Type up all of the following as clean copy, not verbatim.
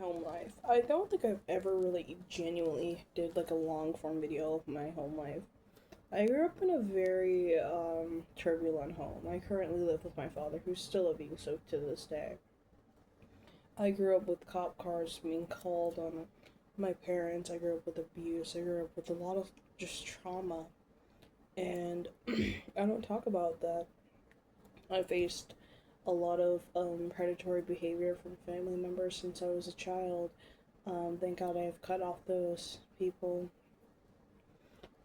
Home life. I don't think I've ever really genuinely did like a long form video of my home life. I grew up in a very turbulent home. I currently live with my father, who's still abusive to this day. I grew up with cop cars being called on my parents. I grew up with abuse. I grew up with a lot of just trauma, and I don't talk about that. I faced a lot of predatory behavior from family members since I was a child. Thank God I have cut off those people.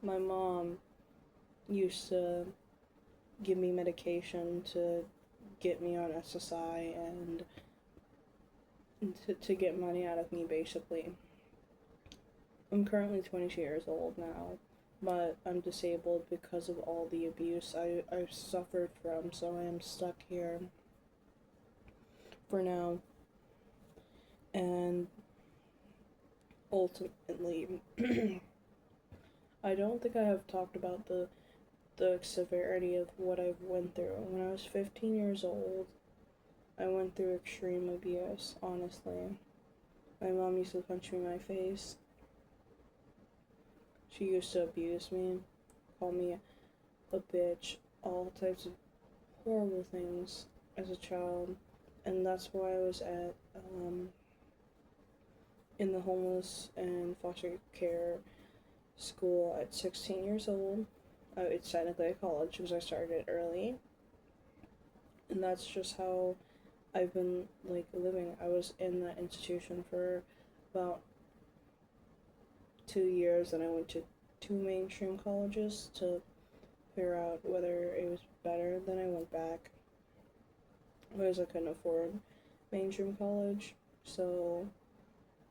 My mom used to give me medication to get me on SSI and to get money out of me, basically. I'm currently 22 years old now, but I'm disabled because of all the abuse I've suffered from, so I am stuck here for now. And ultimately, I don't think I have talked about the severity of what I've went through. When I was 15 years old, I went through extreme abuse, honestly. My mom used to punch me in my face. She used to abuse me, call me a bitch, all types of horrible things as a child. And that's why I was at in the homeless and foster care school at 16 years old. It's technically a college because I started it early. And that's just how I've been like living. I was in that institution for about 2 years, and I went to two mainstream colleges to figure out whether it was better. Then I went back because I couldn't afford mainstream college, so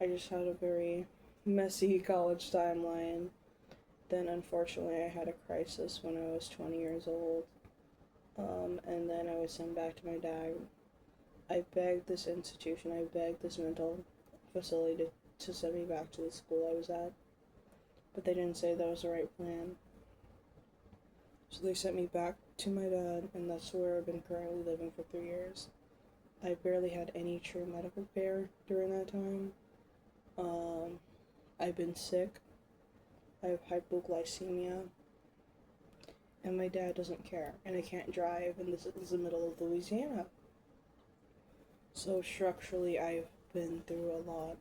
I just had a very messy college timeline. Then unfortunately I had a crisis when I was 20 years old, and then I was sent back to my dad. I begged this institution, I begged this mental facility to send me back to the school I was at, but they didn't say that was the right plan. So they sent me back to my dad, and that's where I've been currently living for 3 years. I barely had any true medical care during that time. I've been sick. I have hypoglycemia, and my dad doesn't care, and I can't drive, and this is the middle of Louisiana. So structurally, I've been through a lot,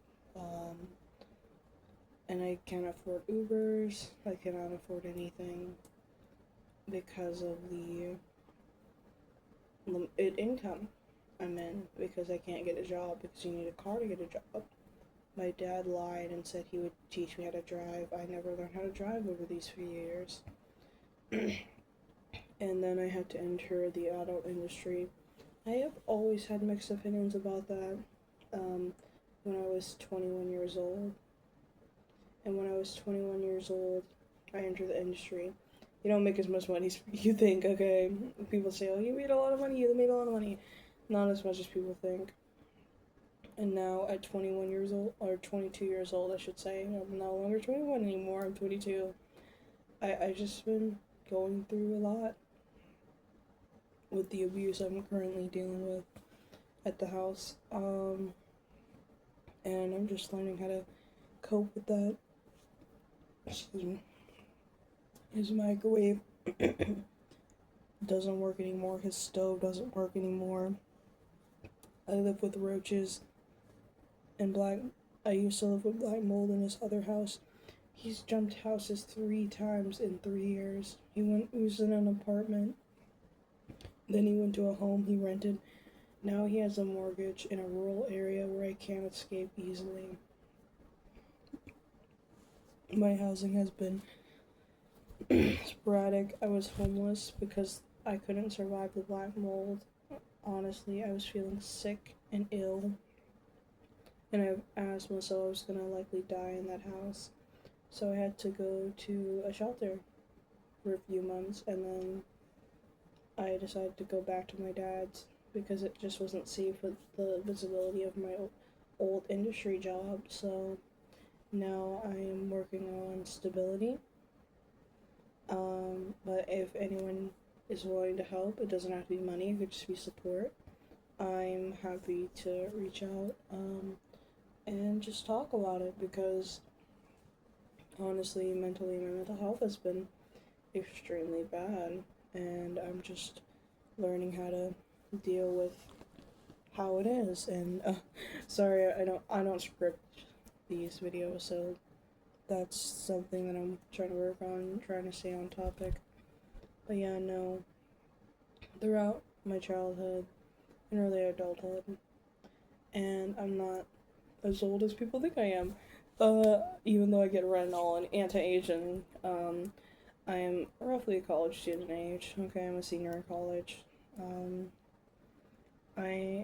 and I can't afford Ubers. I cannot afford anything because of the limited income I'm in, because I can't get a job, because you need a car to get a job. My dad lied and said he would teach me how to drive. I never learned how to drive over these few years. And then I had to enter the adult industry. I have always had mixed opinions about that. When I was 21 years old. And when I was 21 years old, I entered the industry. You don't make as much money as you think, okay? People say, oh, you made a lot of money, you made a lot of money. Not as much as people think. And now at 21 years old, or 22 years old, I should say, I'm no longer 21 anymore, I'm 22. I just been going through a lot with the abuse I'm currently dealing with at the house. And I'm just learning how to cope with that. Excuse me. His microwave doesn't work anymore. His stove doesn't work anymore. I live with roaches and black. I used to live with black mold in his other house. He's jumped houses 3 times in 3 years. He was in an apartment. Then he went to a home he rented. Now he has a mortgage in a rural area where I can't escape easily. My housing has been sporadic. I was homeless because I couldn't survive the black mold. Honestly, I was feeling sick and ill, and I have asthma, so I was gonna likely die in that house. So I had to go to a shelter for a few months, and then I decided to go back to my dad's because it just wasn't safe with the visibility of my old industry job. So now I am working on stability. But if anyone is willing to help, it doesn't have to be money, it could just be support. I'm happy to reach out. And and just talk about it, because honestly, mentally, my mental health has been extremely bad, and I'm just learning how to deal with how it is. And sorry, I don't script these videos, so that's something that I'm trying to work on, trying to stay on topic. But yeah, no, throughout my childhood and early adulthood, and I'm not as old as people think I am. Even though I get run all an anti-Asian, I am roughly a college student age. Okay, I'm a senior in college. I